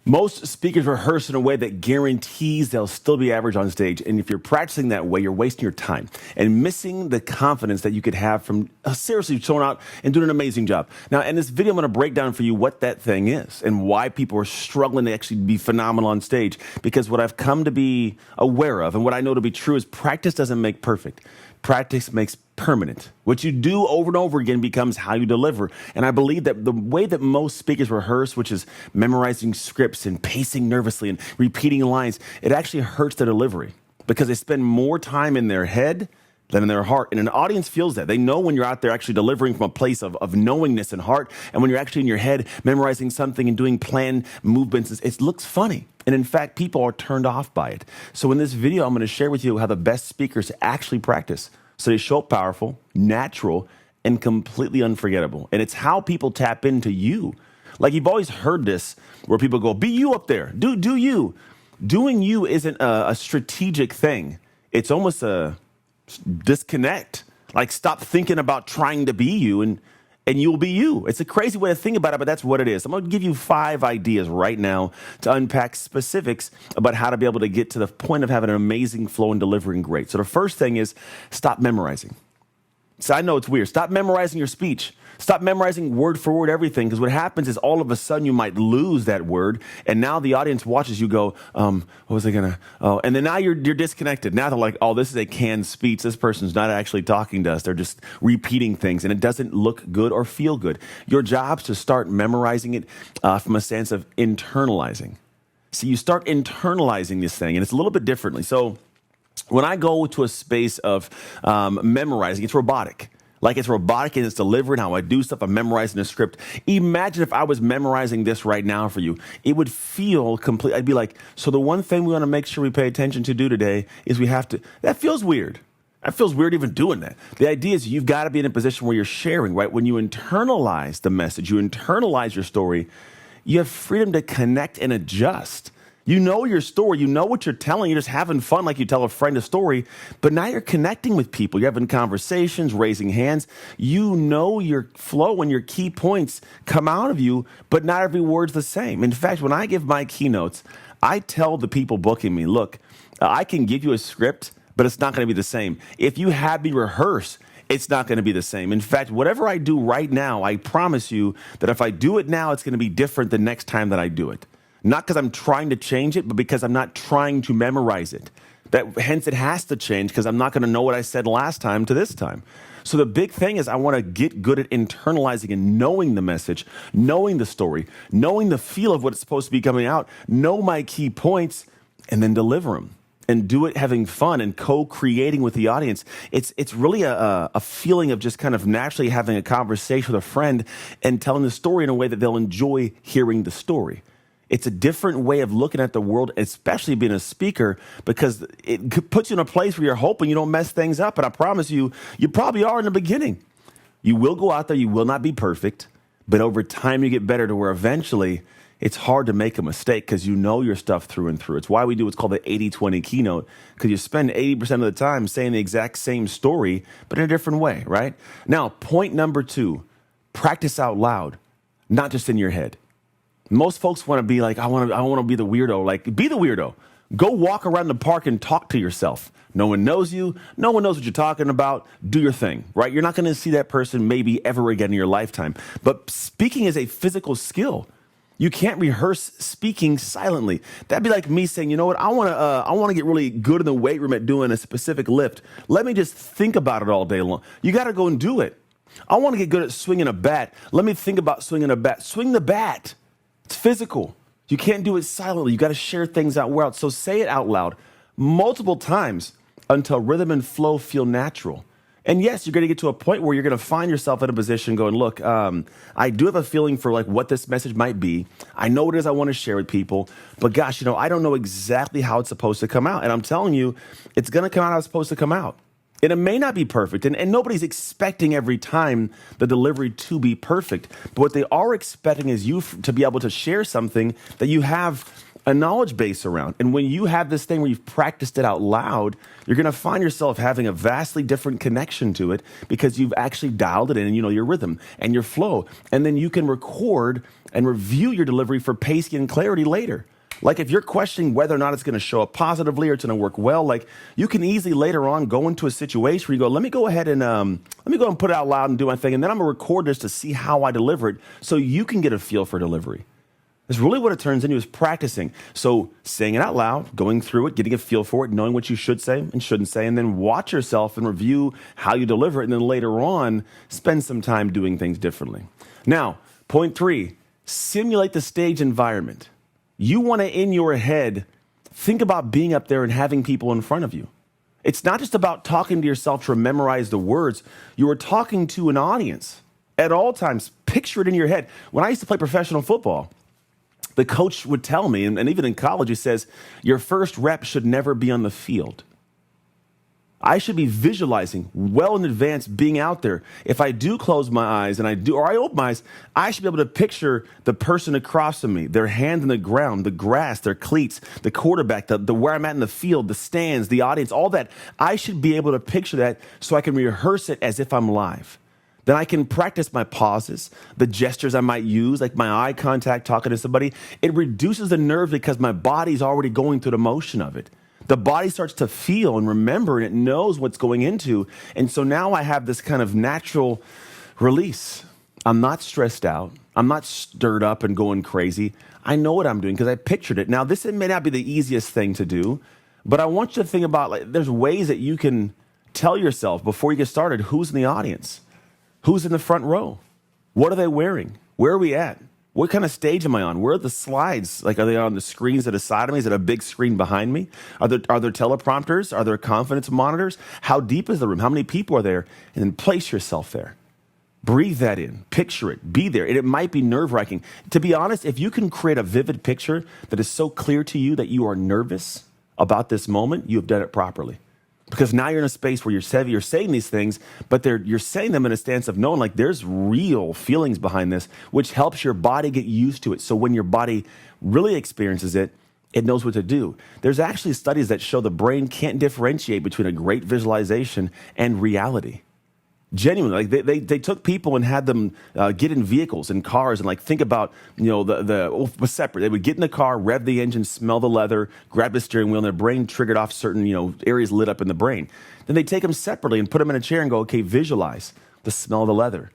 Most speakers rehearse in a way that guarantees they'll still be average on stage. And if you're practicing that way, you're wasting your time and missing the confidence that you could have from seriously showing out and doing an amazing job. Now, in this video, I'm going to break down for you what that thing is and why people are struggling to actually be phenomenal on stage. Because what I've come to be aware of and what I know to be true is practice doesn't make perfect. Practice makes permanent. What you do over and over again becomes how you deliver. And I believe that the way that most speakers rehearse, which is memorizing scripts and pacing nervously and repeating lines, it actually hurts their delivery because they spend more time in their head than in their heart. And an audience feels that. They know when you're out there actually delivering from a place of knowingness and heart. And when you're actually in your head memorizing something and doing planned movements, it looks funny. And in fact, people are turned off by it. So in this video, I'm going to share with you how the best speakers actually practice. So they show up powerful, natural, and completely unforgettable. And it's how people tap into you. Like you've always heard this where people go, be you up there, do you. Doing you isn't a strategic thing. It's almost a disconnect. Like stop thinking about trying to be you and you'll be you. It's a crazy way to think about it, but that's what it is. I'm going to give you 5 ideas right now to unpack specifics about how to be able to get to the point of having an amazing flow and delivering great. So the first thing is stop memorizing. So I know it's weird. Stop memorizing your speech. Stop memorizing word for word everything, because what happens is all of a sudden you might lose that word, and now the audience watches you go, what was I gonna, oh, and then now you're disconnected. Now they're like, oh, this is a canned speech. This person's not actually talking to us. They're just repeating things, and it doesn't look good or feel good. Your job's to start memorizing it from a sense of internalizing. So you start internalizing this thing, and it's a little bit differently. So when I go to a space of memorizing, it's robotic. Like it's robotic and it's delivered, how I do stuff. I'm memorizing a script. Imagine if I was memorizing this right now for you. It would feel complete. I'd be like, so the one thing we want to make sure we pay attention to do today is we have to, that feels weird. That feels weird even doing that. The idea is you've got to be in a position where you're sharing, right? When you internalize the message, you internalize your story, you have freedom to connect and adjust. You know your story. You know what you're telling. You're just having fun like you tell a friend a story. But now you're connecting with people. You're having conversations, raising hands. You know your flow and your key points come out of you, but not every word's the same. In fact, when I give my keynotes, I tell the people booking me, look, I can give you a script, but it's not going to be the same. If you have me rehearse, it's not going to be the same. In fact, whatever I do right now, I promise you that if I do it now, it's going to be different the next time that I do it. Not because I'm trying to change it, but because I'm not trying to memorize it. Hence, it has to change because I'm not going to know what I said last time to this time. So the big thing is I want to get good at internalizing and knowing the message, knowing the story, knowing the feel of what it's supposed to be coming out, know my key points, and then deliver them. And do it having fun and co-creating with the audience. It's really a feeling of just kind of naturally having a conversation with a friend and telling the story in a way that they'll enjoy hearing the story. It's a different way of looking at the world, especially being a speaker, because it puts you in a place where you're hoping you don't mess things up. And I promise you, you probably are in the beginning. You will go out there. You will not be perfect. But over time, you get better to where eventually it's hard to make a mistake because you know your stuff through and through. It's why we do what's called the 80-20 keynote, because you spend 80% of the time saying the exact same story, but in a different way, right? Now, point number 2, practice out loud, not just in your head. Most folks want to be like, I want to be the weirdo. Like, be the weirdo. Go walk around the park and talk to yourself. No one knows you. No one knows what you're talking about. Do your thing, right? You're not going to see that person maybe ever again in your lifetime. But speaking is a physical skill. You can't rehearse speaking silently. That'd be like me saying, you know what? I want to get really good in the weight room at doing a specific lift. Let me just think about it all day long. You got to go and do it. I want to get good at swinging a bat. Let me think about swinging a bat. Swing the bat. It's physical. You can't do it silently. You got to share things out loud. So say it out loud multiple times until rhythm and flow feel natural. And yes, you're going to get to a point where you're going to find yourself in a position going, look, I do have a feeling for like what this message might be. I know what it is I want to share with people, but gosh, I don't know exactly how it's supposed to come out. And I'm telling you, it's going to come out how it's supposed to come out. And it may not be perfect, and nobody's expecting every time the delivery to be perfect. But what they are expecting is you to be able to share something that you have a knowledge base around. And when you have this thing where you've practiced it out loud, you're going to find yourself having a vastly different connection to it because you've actually dialed it in and you know your rhythm and your flow. And then you can record and review your delivery for pacing and clarity later. Like if you're questioning whether or not it's going to show up positively or it's going to work well, like you can easily later on go into a situation where you go, let me go ahead and put it out loud and do my thing. And then I'm going to record this to see how I deliver it so you can get a feel for delivery. That's really what it turns into, is practicing. So saying it out loud, going through it, getting a feel for it, knowing what you should say and shouldn't say, and then watch yourself and review how you deliver it. And then later on, spend some time doing things differently. Now, point 3, simulate the stage environment. You want to, in your head, think about being up there and having people in front of you. It's not just about talking to yourself to memorize the words. You are talking to an audience at all times. Picture it in your head. When I used to play professional football, the coach would tell me, and even in college, he says, your first rep should never be on the field. I should be visualizing well in advance being out there. If I do close my eyes or I open my eyes, I should be able to picture the person across from me, their hand in the ground, the grass, their cleats, the quarterback, the where I'm at in the field, the stands, the audience, all that. I should be able to picture that so I can rehearse it as if I'm live. Then I can practice my pauses, the gestures I might use, like my eye contact talking to somebody. It reduces the nerves because my body's already going through the motion of it. The body starts to feel and remember, and it knows what's going into. And so now I have this kind of natural release. I'm not stressed out. I'm not stirred up and going crazy. I know what I'm doing because I pictured it. Now, this may not be the easiest thing to do, but I want you to think about, like, there's ways that you can tell yourself before you get started who's in the audience, who's in the front row, what are they wearing, where are we at? What kind of stage am I on? Where are the slides? Like, are they on the screens to the side of me? Is it a big screen behind me? Are there teleprompters? Are there confidence monitors? How deep is the room? How many people are there? And then place yourself there. Breathe that in. Picture it. Be there. And it might be nerve-wracking. To be honest, if you can create a vivid picture that is so clear to you that you are nervous about this moment, you have done it properly. Because now you're in a space where you're saying these things, but you're saying them in a stance of knowing, like, there's real feelings behind this, which helps your body get used to it. So when your body really experiences it, it knows what to do. There's actually studies that show the brain can't differentiate between a great visualization and reality. Genuinely, like they took people and had them get in vehicles and cars and, like, think about, was separate. They would get in the car, rev the engine, smell the leather, grab the steering wheel, and their brain triggered off certain, areas lit up in the brain. Then they take them separately and put them in a chair and go, okay, visualize the smell of the leather,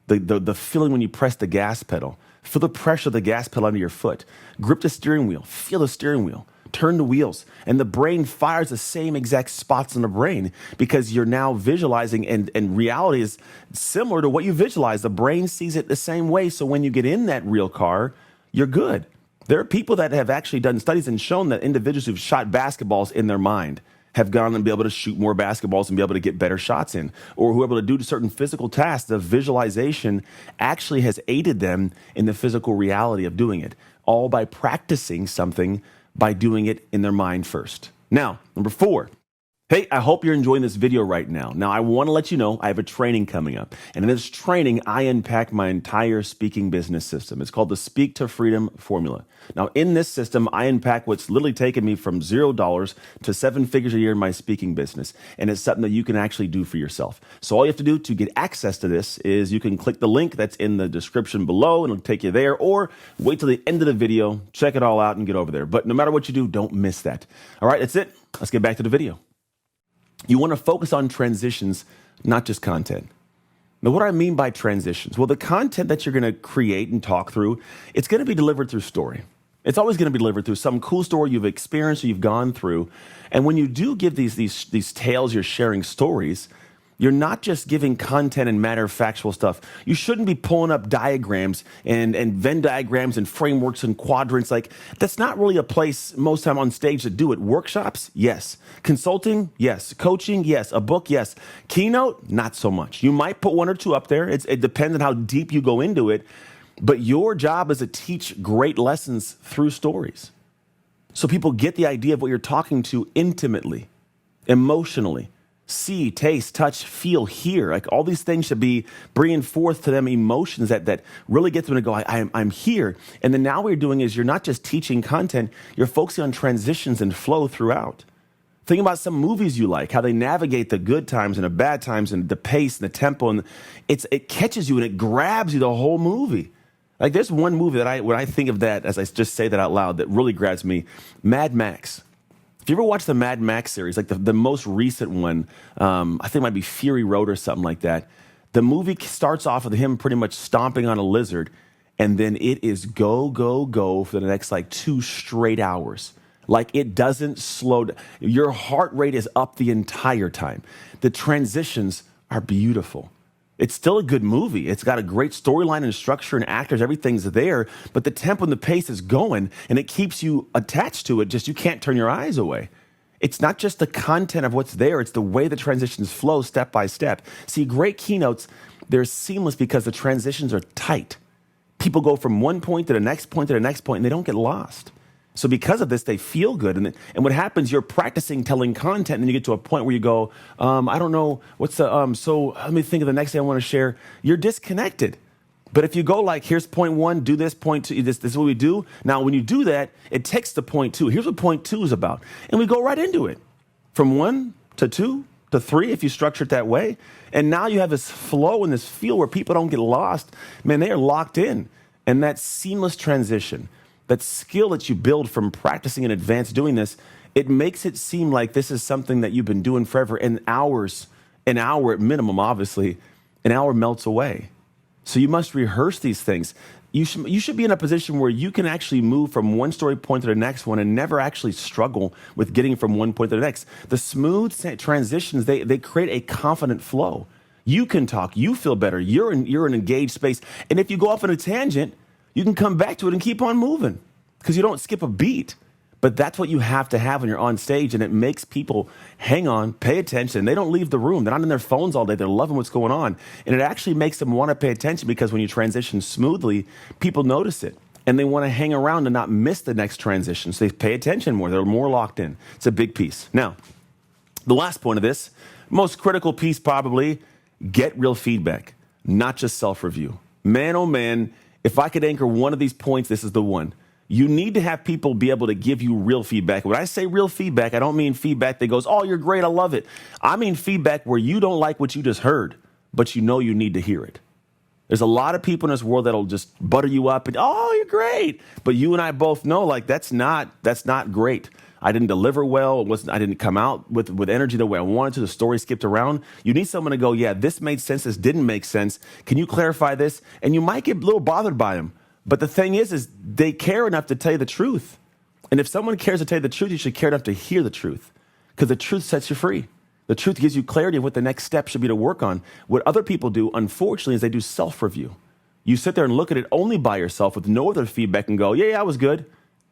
the feeling when you press the gas pedal, feel the pressure of the gas pedal under your foot, grip the steering wheel, feel the steering wheel. Turn the wheels, and the brain fires the same exact spots in the brain because you're now visualizing, and reality is similar to what you visualize. The brain sees it the same way. So when you get in that real car, you're good. There are people that have actually done studies and shown that individuals who've shot basketballs in their mind have gone and be able to shoot more basketballs and be able to get better shots in, or who are able to do certain physical tasks. The visualization actually has aided them in the physical reality of doing it, all by practicing something, by doing it in their mind first. Now, number 4. Hey, I hope you're enjoying this video right now. Now, I want to let you know I have a training coming up. And in this training, I unpack my entire speaking business system. It's called the Speak to Freedom Formula. Now, in this system, I unpack what's literally taken me from $0 to 7 figures a year in my speaking business. And it's something that you can actually do for yourself. So all you have to do to get access to this is you can click the link that's in the description below, and it'll take you there, or wait till the end of the video, check it all out, and get over there. But no matter what you do, don't miss that. All right, that's it. Let's get back to the video. You want to focus on transitions, not just content. Now, what do I mean by transitions? Well, the content that you're going to create and talk through, it's going to be delivered through story. It's always going to be delivered through some cool story you've experienced or you've gone through. And when you do give these tales, you're sharing stories, you're not just giving content and matter-of-factual stuff. You shouldn't be pulling up diagrams and Venn diagrams and frameworks and quadrants. Like, that's not really a place most time on stage to do it. Workshops, yes. Consulting, yes. Coaching, yes. A book, yes. Keynote, not so much. You might put 1 or 2 up there. It depends on how deep you go into it. But your job is to teach great lessons through stories, so people get the idea of what you're talking to intimately, emotionally. See, taste, touch, feel, hear. Like all these things should be bringing forth to them emotions that really get them to go, I'm here. And then now what you're doing is you're not just teaching content, you're focusing on transitions and flow throughout. Think about some movies you like, how they navigate the good times and the bad times and the pace and the tempo. And it catches you and it grabs you the whole movie. Like there's one movie that when I think of that, as I just say that out loud, that really grabs me, Mad Max. If you ever watch the Mad Max series, like the most recent one, I think it might be Fury Road or something like that, the movie starts off with him pretty much stomping on a lizard, and then it is go, go, go for the next like 2 straight hours. Like it doesn't slow down. Your heart rate is up the entire time. The transitions are beautiful. It's still a good movie. It's got a great storyline and structure and actors. Everything's there, but the tempo and the pace is going, and it keeps you attached to it. Just you can't turn your eyes away. It's not just the content of what's there. It's the way the transitions flow step by step. See, great keynotes, they're seamless because the transitions are tight. People go from one point to the next point to the next point, and they don't get lost. So because of this, they feel good. And what happens, you're practicing telling content, and then you get to a point where you go, I don't know, so let me think of the next thing I want to share. You're disconnected. But if you go like, here's point 1, do this, point 2, this is what we do. Now, when you do that, it takes the point 2. Here's what point 2 is about. And we go right into it. From 1 to 2 to 3, if you structure it that way. And now you have this flow and this feel where people don't get lost. Man, they are locked in. And that seamless transition, that skill that you build from practicing in advance doing this, it makes it seem like this is something that you've been doing forever. And hours, an hour at minimum, obviously, an hour melts away. So you must rehearse these things. You should be in a position where you can actually move from one story point to the next one and never actually struggle with getting from one point to the next. The smooth transitions, they create a confident flow. You can talk, you feel better, you're in an engaged space. And if you go off on a tangent, you can come back to it and keep on moving because you don't skip a beat. But that's what you have to have when you're on stage, and it makes people hang on, pay attention. They don't leave the room. They're not on their phones all day. They're loving what's going on. And it actually makes them want to pay attention because when you transition smoothly, people notice it. And they want to hang around and not miss the next transition. So they pay attention more. They're more locked in. It's a big piece. Now, the last point of this, most critical piece probably, get real feedback, not just self-review. Man, oh man, if I could anchor one of these points, this is the one. You need to have people be able to give you real feedback. When I say real feedback, I don't mean feedback that goes, oh, you're great, I love it. I mean feedback where you don't like what you just heard, but you know you need to hear it. There's a lot of people in this world that'll just butter you up and, oh, you're great. But you and I both know, like, that's not great. I didn't deliver well. I didn't come out with energy the way I wanted to. The story skipped around. You need someone to go, yeah, this made sense. This didn't make sense. Can you clarify this? And you might get a little bothered by them. But the thing is they care enough to tell you the truth. And if someone cares to tell you the truth, you should care enough to hear the truth because the truth sets you free. The truth gives you clarity of what the next step should be to work on. What other people do, unfortunately, is they do self-review. You sit there and look at it only by yourself with no other feedback and go, yeah, I was good.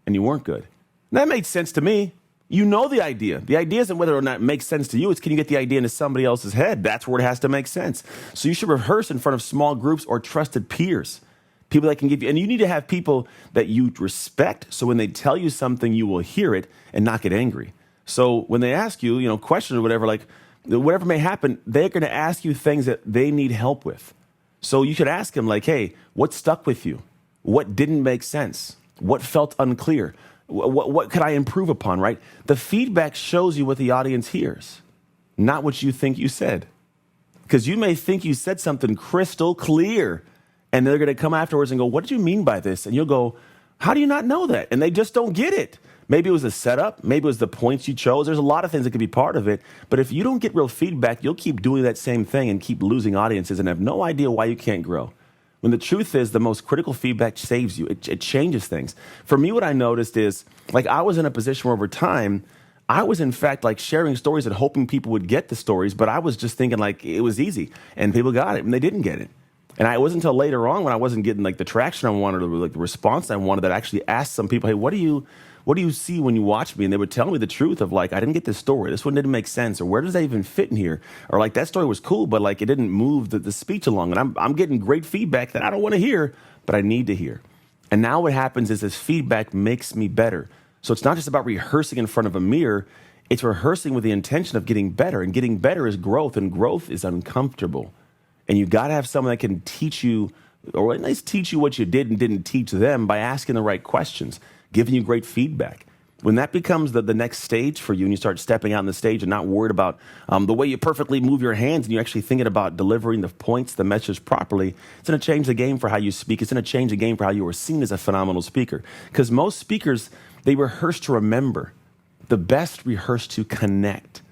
And you weren't good. And that made sense to me. You know the idea. The idea isn't whether or not it makes sense to you. It's can you get the idea into somebody else's head? That's where it has to make sense. So you should rehearse in front of small groups or trusted peers. People that can give you, and you need to have people that you respect. So when they tell you something, you will hear it and not get angry. So when they ask you, questions or whatever, like whatever may happen, they're going to ask you things that they need help with. So you should ask them like, hey, what stuck with you? What didn't make sense? What felt unclear? What could I improve upon, right? The feedback shows you what the audience hears, not what you think you said. Because you may think you said something crystal clear, and they're going to come afterwards and go, what did you mean by this? And you'll go, how do you not know that? And they just don't get it. Maybe it was a setup. Maybe it was the points you chose. There's a lot of things that could be part of it. But if you don't get real feedback, you'll keep doing that same thing and keep losing audiences and have no idea why you can't grow. When the truth is, the most critical feedback saves you. It changes things. For me, what I noticed is, like, I was in a position where over time, I was, in fact, like sharing stories and hoping people would get the stories, but I was just thinking, like, it was easy. And people got it, and they didn't get it. And it wasn't until later on when I wasn't getting, like, the traction I wanted or, like, the response I wanted that I actually asked some people, hey, what do you see when you watch me? And they would tell me the truth of, like, I didn't get this story. This one didn't make sense. Or where does that even fit in here? Or, like, that story was cool, but, like, it didn't move the speech along. And I'm getting great feedback that I don't want to hear, but I need to hear. And now what happens is this feedback makes me better. So it's not just about rehearsing in front of a mirror. It's rehearsing with the intention of getting better, and getting better is growth, and growth is uncomfortable. And you got to have someone that can teach you, or at least teach you what you did and didn't teach them by asking the right questions, giving you great feedback. When that becomes the next stage for you and you start stepping out on the stage and not worried about the way you perfectly move your hands and you're actually thinking about delivering the points, the message properly, it's going to change the game for how you speak. It's going to change the game for how you are seen as a phenomenal speaker. Because most speakers, they rehearse to remember. The best rehearse to connect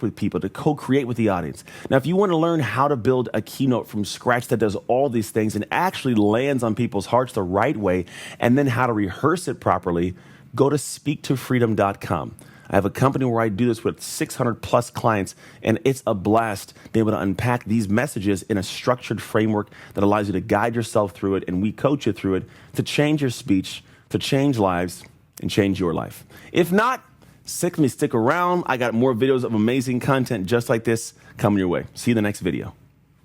with people, to co-create with the audience. Now, if you want to learn how to build a keynote from scratch that does all these things and actually lands on people's hearts the right way, and then how to rehearse it properly, go to speaktofreedom.com. I have a company where I do this with 600 plus clients, and it's a blast being able to unpack these messages in a structured framework that allows you to guide yourself through it, and we coach you through it to change your speech, to change lives, and change your life. If not, stick around. I got more videos of amazing content just like this coming your way. See you in the next video.